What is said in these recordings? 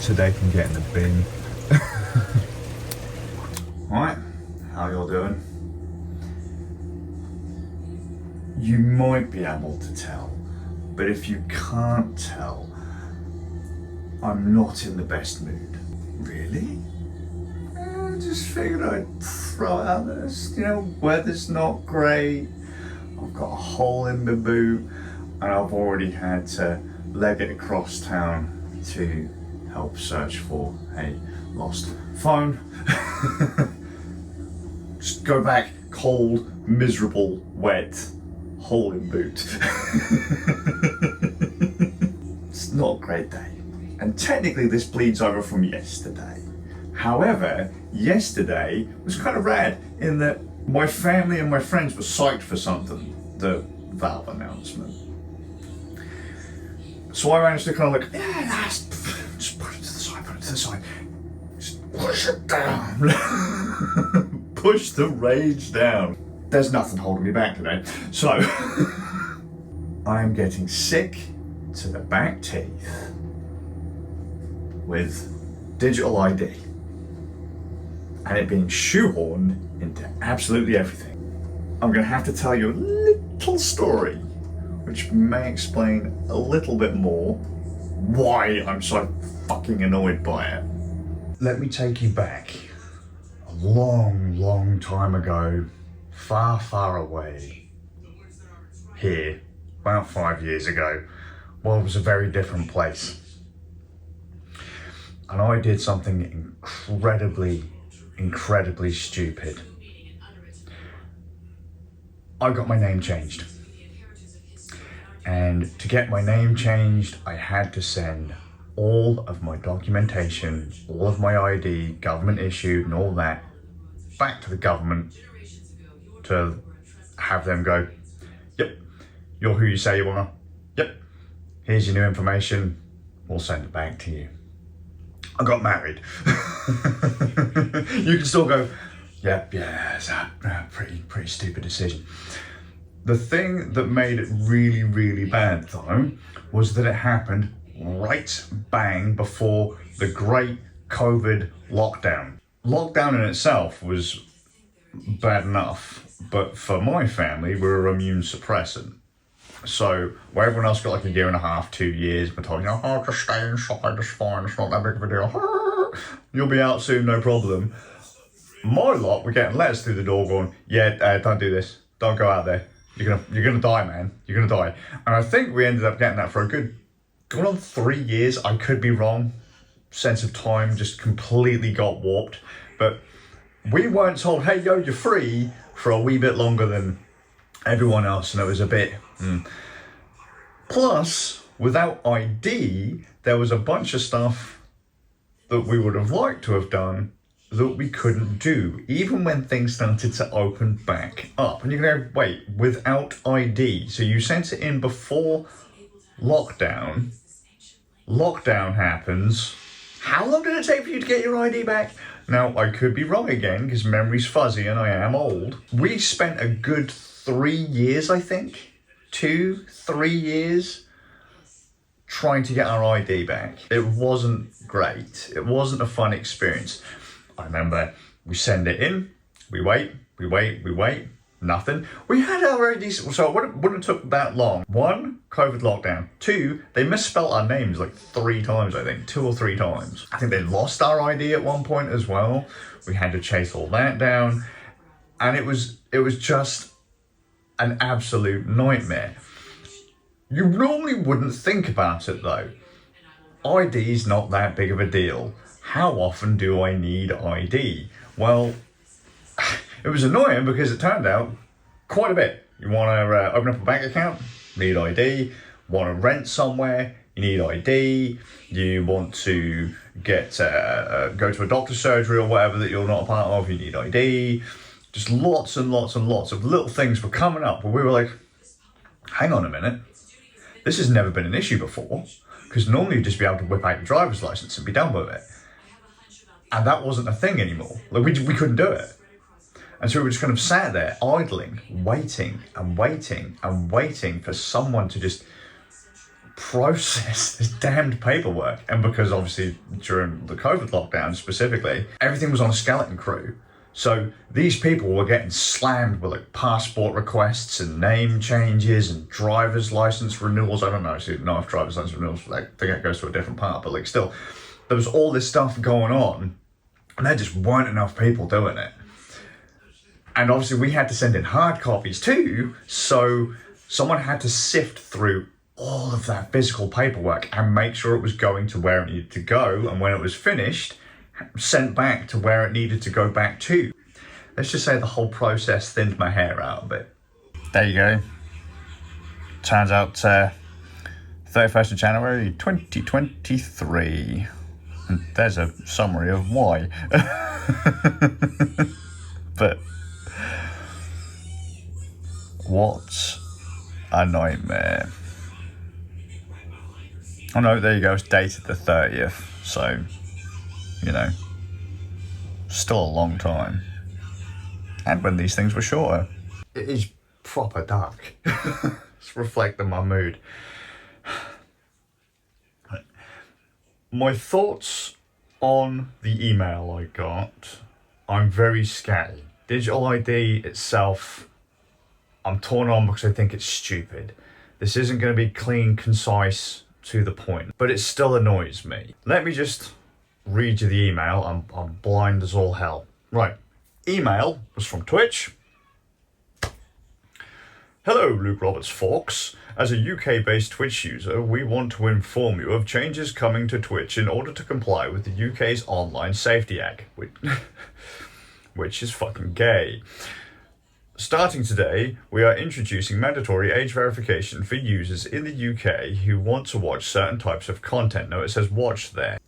today can get in the bin. Alright, how y'all doing? You might be able to tell, but if you can't tell, I'm not in the best mood. Really? I just figured I'd throw it out there. You know, weather's not great. I've got a hole in my boot, and I've already had to leg it across town to help search for a lost phone. Just go back, cold, miserable, wet, hole in boot. It's not a great day. And technically this bleeds over from yesterday. However, yesterday was kind of rad in that my family and my friends were psyched for something, the Valve announcement. So I managed to kind of like, yeah, just put it to the side, just push it down. Push the rage down. There's nothing holding me back today. So, I am getting sick to the back teeth with digital ID and it being shoehorned into absolutely everything. I'm gonna have to tell you a little story which may explain a little bit more why I'm so fucking annoyed by it. Let me take you back a long time ago, far away. Here, about 5 years ago, world was a very different place. And I did something incredibly stupid. I got my name changed. And to get my name changed, I had to send all of my documentation, all of my ID, government issued and all that, back to the government to have them go, yep, you're who you say you are, yep, here's your new information, we'll send it back to you. I got married. You can still go, yep, yeah, it's a pretty stupid decision. The thing that made it really bad though, was that it happened right bang before the great COVID lockdown. Lockdown in itself was bad enough, but for my family, we were immune suppressant. So where everyone else got like a year and a half, 2 years, we're talking, oh, just stay inside, it's fine, it's not that big of a deal. You'll be out soon, no problem. My lot were getting letters through the door going, yeah, don't do this, don't go out there. You're gonna die, man. You're gonna die. And I think we ended up getting that for a good, going on 3 years. I could be wrong. Sense of time just completely got warped. But we weren't told, hey, yo, you're free for a wee bit longer than everyone else. And it was a bit, Plus, without ID, there was a bunch of stuff that we would have liked to have done that we couldn't do, even when things started to open back up. And you're gonna go, wait, without ID. So you sent it in before lockdown. Lockdown happens. How long did it take for you to get your ID back? Now, I could be wrong again, because memory's fuzzy and I am old. We spent a good 3 years, I think, 2-3 years, trying to get our ID back. It wasn't great. It wasn't a fun experience. I remember we send it in, we wait, nothing. We had our ID, so it wouldn't have took that long. 1, COVID lockdown. 2, they misspelled our names like 3 times, I think, 2 or 3 times. I think they lost our ID at one point as well. We had to chase all that down. And it was just an absolute nightmare. You normally wouldn't think about it though. ID's not that big of a deal. How often do I need ID? Well, it was annoying because it turned out quite a bit. You want to open up a bank account? Need ID. Want to rent somewhere? You need ID. You want to get go to a doctor's surgery or whatever that you're not a part of? You need ID. Just lots and lots of little things were coming up where we were like, hang on a minute. This has never been an issue before, because normally you'd just be able to whip out your driver's license and be done with it. And that wasn't a thing anymore. Like we couldn't do it. And so we were just kind of sat there idling, waiting for someone to just process this damned paperwork. And because obviously during the COVID lockdown specifically, everything was on a skeleton crew. So these people were getting slammed with like passport requests and name changes and driver's license renewals. I don't know if driver's license renewals, like, I think it goes to a different part, but like still, there was all this stuff going on and there just weren't enough people doing it. And obviously we had to send in hard copies too, so someone had to sift through all of that physical paperwork and make sure it was going to where it needed to go, and when it was finished, sent back to where it needed to go back to. Let's just say the whole process thinned my hair out a bit. There you go. Turns out 31st of January 2023. And there's a summary of why. But what a nightmare. Oh no, there you go, it's dated the 30th, so, you know, still a long time. And when these things were shorter. It is proper dark. It's reflecting my mood. My thoughts on the email I got, I'm very scatty. Digital ID itself, I'm torn on because I think it's stupid. This isn't going to be clean, concise, to the point, but it still annoys me. Let me just read you the email. I'm blind as all hell. Right. Email was from Twitch. Hello, Luke Roberts-Faulkes. As a UK-based Twitch user, we want to inform you of changes coming to Twitch in order to comply with the UK's Online Safety Act, which is fucking gay. Starting today, we are introducing mandatory age verification for users in the UK who want to watch certain types of content. Now it says watch there.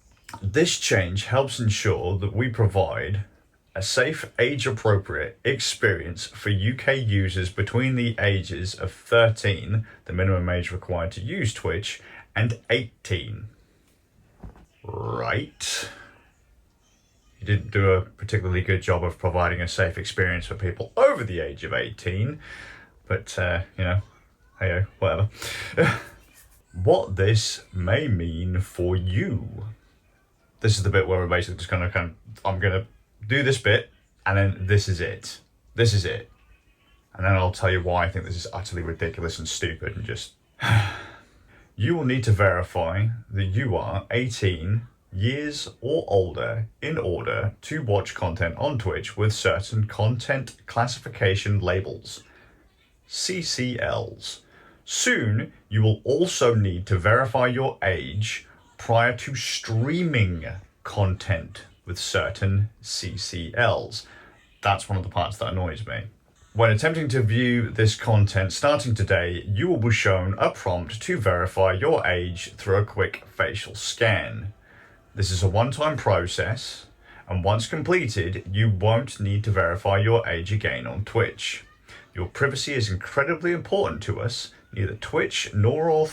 This change helps ensure that we provide a safe, age-appropriate experience for UK users between the ages of 13, the minimum age required to use Twitch, and 18. Right. You didn't do a particularly good job of providing a safe experience for people over the age of 18, but, you know, hey, whatever. What this may mean for you. This is the bit where we're basically just going to I'm going to do this bit, and then this is it. This is it. And then I'll tell you why I think this is utterly ridiculous and stupid and just... You will need to verify that you are 18 years or older in order to watch content on Twitch with certain content classification labels, CCLs. Soon, you will also need to verify your age prior to streaming content with certain CCLs. That's one of the parts that annoys me. When attempting to view this content starting today, you will be shown a prompt to verify your age through a quick facial scan. This is a one-time process, and once completed, you won't need to verify your age again on Twitch. Your privacy is incredibly important to us. Neither Twitch nor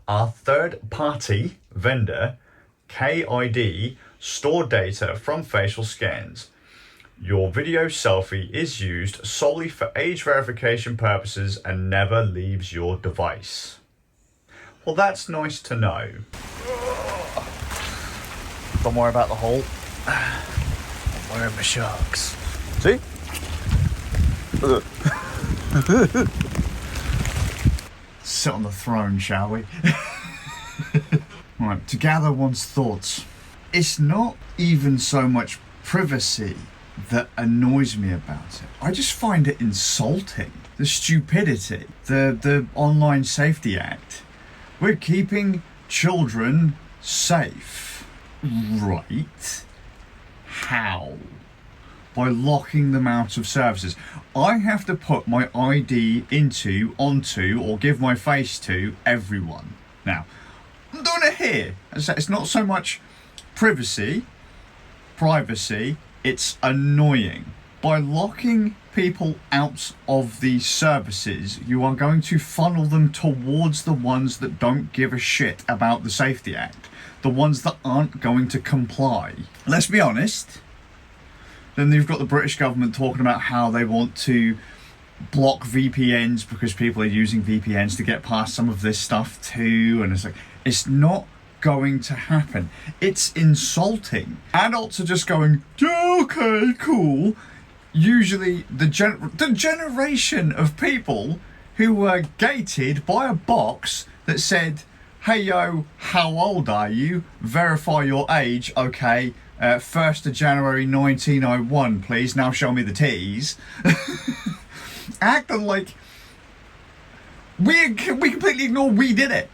our third-party vendor, KID, store data from facial scans. Your video selfie is used solely for age verification purposes and never leaves your device. Well, that's nice to know. Don't worry about the hole. I'm wearing my sharks. See? Sit on the throne, shall we? Right, to gather one's thoughts. It's not even so much privacy that annoys me about it. I just find it insulting. The stupidity. The Online Safety Act. We're keeping children safe. Right. How? By locking them out of services. I have to put my ID onto, or give my face to everyone. Now, I'm doing it here. As I say, it's not so much privacy, it's annoying. By locking people out of these services, you are going to funnel them towards the ones that don't give a shit about the Safety Act. The ones that aren't going to comply. Let's be honest. Then you've got the British government talking about how they want to block VPNs because people are using VPNs to get past some of this stuff too, and it's like, it's not going to happen. It's insulting. Adults are just going, okay, cool. Usually the generation of people who were gated by a box that said, hey yo, how old are you? Verify your age, okay. 1st of January 1901, please. Now show me the T's. Acting like we completely ignore we did it.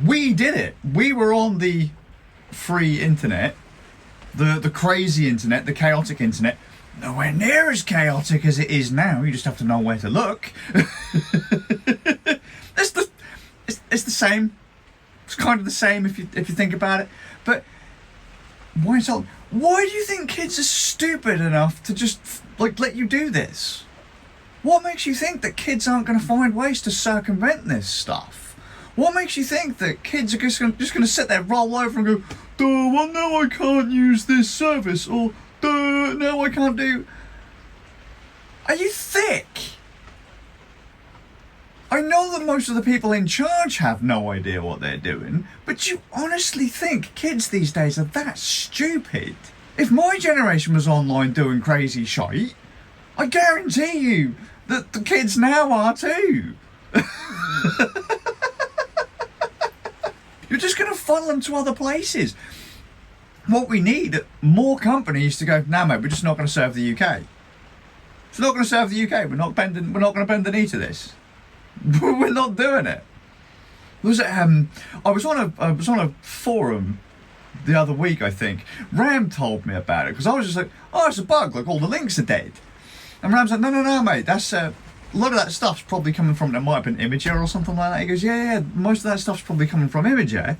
We did it. We were on the free internet, the crazy internet, the chaotic internet. Nowhere near as chaotic as it is now. You just have to know where to look. It's the same. It's kind of the same if you think about it. But why do you think kids are stupid enough to just like let you do this? What makes you think that kids aren't going to find ways to circumvent this stuff? What makes you think that kids are just going to sit there, roll over and go, duh, well, no, I can't use this service, or duh, no, I can't do... Are you thick? I know that most of the people in charge have no idea what they're doing, but you honestly think kids these days are that stupid? If my generation was online doing crazy shite, I guarantee you that the kids now are too. You're just going to funnel them to other places. What we need, more companies to go, nah mate, we're just not going to serve the UK. It's not going to serve the UK. We're not going to bend the knee to this. We're not doing it. I was on a forum the other week, I think. Ram told me about it because I was just like, oh, it's a bug. Like all the links are dead. And Ram's like, no, mate. That's a lot of that stuff's probably coming from. It might have been Imager or something like that. He goes, yeah. Most of that stuff's probably coming from Imager,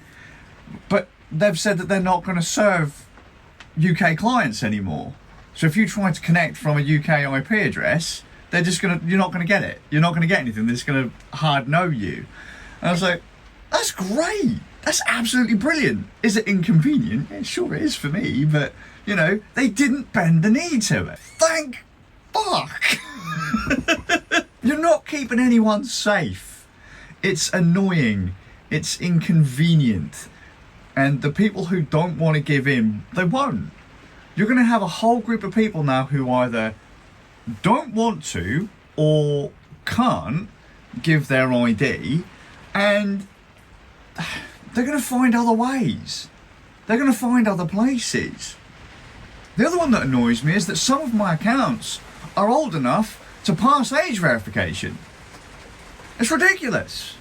but they've said that they're not going to serve UK clients anymore. So if you try to connect from a UK IP address, you're not gonna get it. You're not gonna get anything. They're just gonna hard no you. And I was like, that's great. That's absolutely brilliant. Is it inconvenient? Yeah, sure it is for me, but you know, they didn't bend the knee to it. Thank fuck. You're not keeping anyone safe. It's annoying. It's inconvenient. And the people who don't want to give in, they won't. You're gonna have a whole group of people now who either don't want to or can't give their ID, and they're going to find other ways. They're going to find other places. The other one that annoys me is that some of my accounts are old enough to pass age verification. It's ridiculous.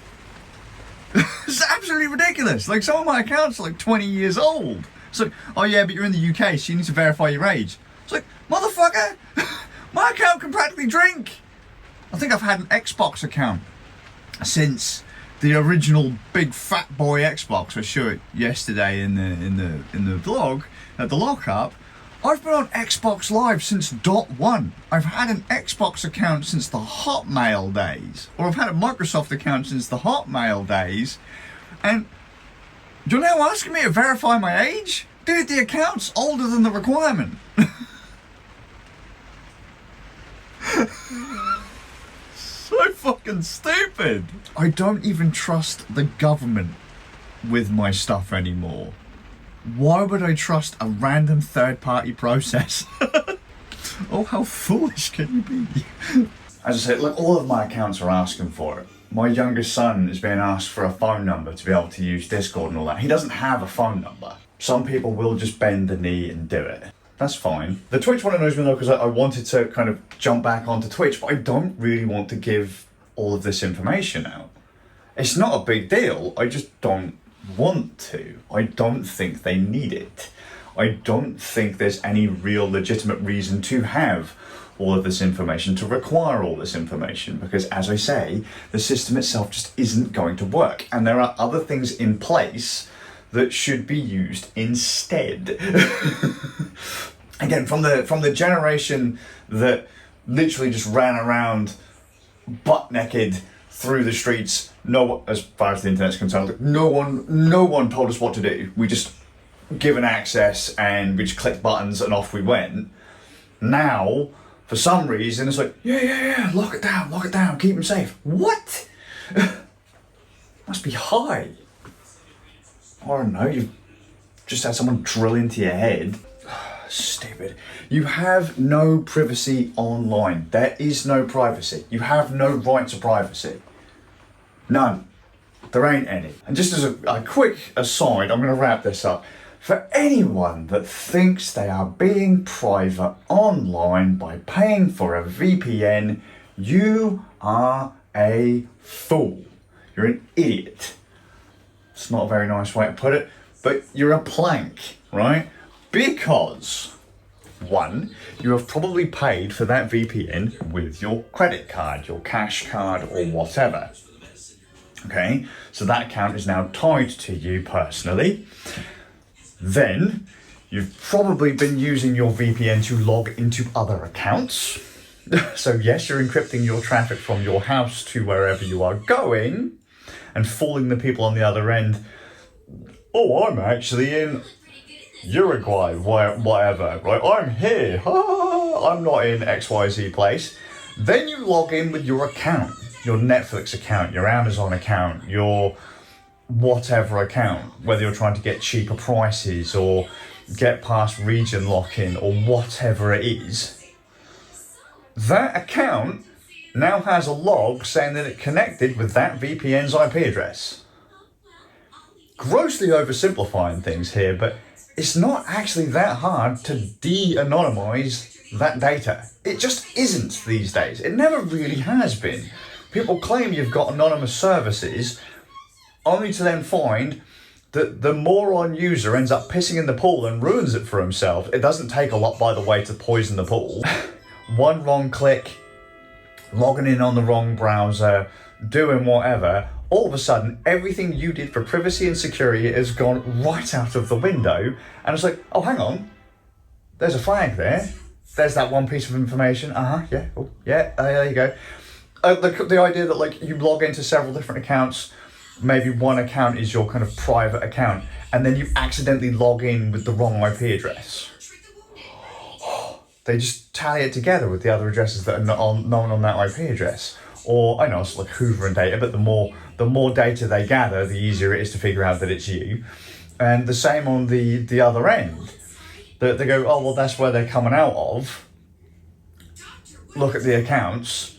It's absolutely ridiculous. Like some of my accounts are like 20 years old. It's like, oh yeah, but you're in the UK, so you need to verify your age. It's like, motherfucker, my account can practically drink. I think I've had an Xbox account since the original big fat boy Xbox. I showed it yesterday in the vlog at the lockup. I've been on Xbox Live since .1. I've had an Xbox account since the Hotmail days, or I've had a Microsoft account since the Hotmail days. And you're now asking me to verify my age? Dude, the account's older than the requirement. So fucking stupid. I don't even trust the government with my stuff anymore. Why would I trust a random third-party process? Oh, how foolish can you be? As I said, look, all of my accounts are asking for it. My youngest son is being asked for a phone number to be able to use Discord and all that. He doesn't have a phone number. Some people will just bend the knee and do it. That's fine. The Twitch one annoys me though because I wanted to kind of jump back onto Twitch, but I don't really want to give all of this information out. It's not a big deal. I just don't want to. I don't think they need it. I don't think there's any real legitimate reason to have all of this information, to require all this information, because as I say, the system itself just isn't going to work, and there are other things in place that should be used instead. Again, from the generation that literally just ran around butt naked through the streets, as far as the internet's concerned, no one told us what to do. We just given access and we just clicked buttons and off we went. Now, For some reason, it's like, yeah, lock it down, keep them safe. What? Must be high. I don't know, you've just had someone drill into your head. Stupid. You have no privacy online. There is no privacy. You have no right to privacy. None. There ain't any. And just as a quick aside, I'm going to wrap this up. For anyone that thinks they are being private online by paying for a VPN, you are a fool. You're an idiot. It's not a very nice way to put it, but you're a plank, right? Because, one, you have probably paid for that VPN with your credit card, your cash card, or whatever. Okay, so that account is now tied to you personally. Then, you've probably been using your VPN to log into other accounts. So yes, you're encrypting your traffic from your house to wherever you are going and fooling the people on the other end. Oh, I'm actually in Uruguay, whatever, right? I'm here. I'm not in XYZ place. Then you log in with your account, your Netflix account, your Amazon account, your whatever account, whether you're trying to get cheaper prices or get past region lock-in or whatever it is. That account now has a log saying that it connected with that VPN's IP address. Grossly oversimplifying things here, but it's not actually that hard to de-anonymize that data. It just isn't these days. It never really has been. People claim you've got anonymous services, only to then find that the moron user ends up pissing in the pool and ruins it for himself. It doesn't take a lot, by the way, to poison the pool. One wrong click, logging in on the wrong browser, doing whatever, all of a sudden, everything you did for privacy and security has gone right out of the window. And it's like, oh, hang on, there's a flag there. There's that one piece of information. Yeah, oh, yeah, there you go. The idea that like you log into several different accounts, maybe one account is your kind of private account, and then you accidentally log in with the wrong IP address. They just tally it together with the other addresses that are not known on that IP address. Or, I know it's like hoovering data, but the more data they gather, the easier it is to figure out that it's you. And the same on the other end. They go, oh, well, that's where they're coming out of. Look at the accounts.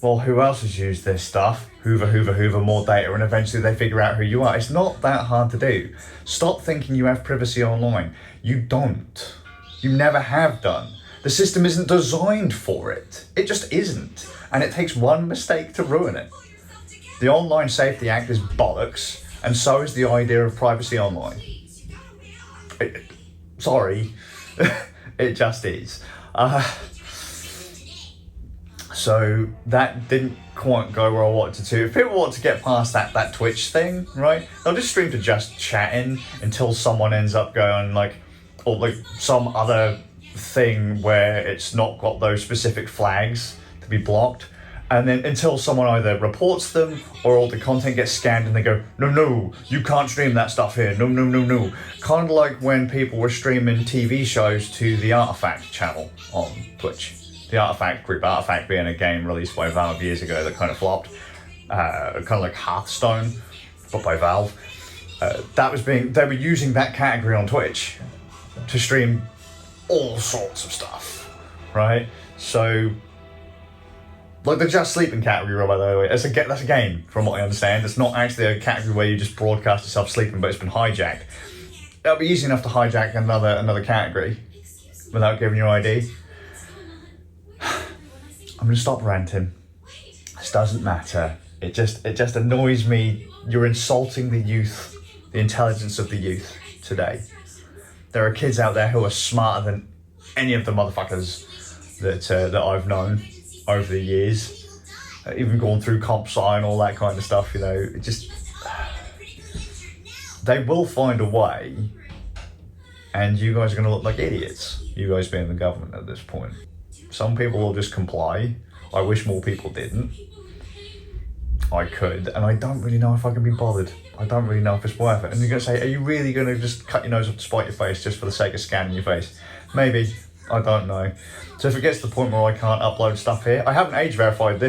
Well, who else has used this stuff? Hoover, more data, and eventually they figure out who you are. It's not that hard to do. Stop thinking you have privacy online. You don't. You never have done. The system isn't designed for it. It just isn't. And it takes one mistake to ruin it. The Online Safety Act is bollocks, and so is the idea of privacy online. Sorry, it just is. So that didn't quite go where I wanted to. If people want to get past that Twitch thing, right, they'll just stream to just chatting until someone ends up going or some other thing where it's not got those specific flags to be blocked, and then until someone either reports them or all the content gets scanned and they go, no, you can't stream that stuff here, no. Kind of like when people were streaming TV shows to the Artifact channel on Twitch. The Artifact Group, Artifact being a game released by Valve years ago that kind of flopped, kind of like Hearthstone, but by Valve. They were using that category on Twitch to stream all sorts of stuff, right? So, like the Just Sleeping category, by the way, that's a game, from what I understand. It's not actually a category where you just broadcast yourself sleeping, but it's been hijacked. It'll be easy enough to hijack another category without giving your ID. I'm gonna stop ranting. This doesn't matter. It just annoys me. You're insulting the youth, the intelligence of the youth today. There are kids out there who are smarter than any of the motherfuckers that I've known over the years. Even gone through comp sci and all that kind of stuff, it just... They will find a way, and you guys are going to look like idiots, you guys being the government at this point. Some people will just comply. I wish more people didn't. I could, and I don't really know if I can be bothered. I don't really know if it's worth it. And you're going to say, are you really going to just cut your nose off to spite your face just for the sake of scanning your face? Maybe. I don't know. So if it gets to the point where I can't upload stuff here, I haven't age verified the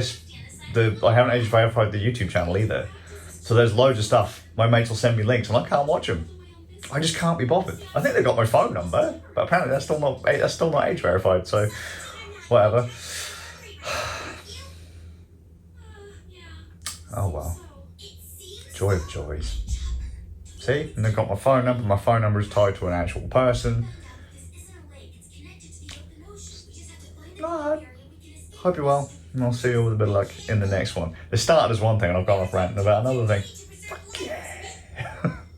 YouTube channel either. So there's loads of stuff. My mates will send me links and I can't watch them. I just can't be bothered. I think they've got my phone number, but apparently that's still not age verified. So whatever. Oh well. Joy of joys. See, and they've got my phone number. My phone number is tied to an actual person. Hope you're well, and I'll see you with a bit of luck in the next one. It started as one thing, and I've gone off ranting about another thing. Fuck yeah.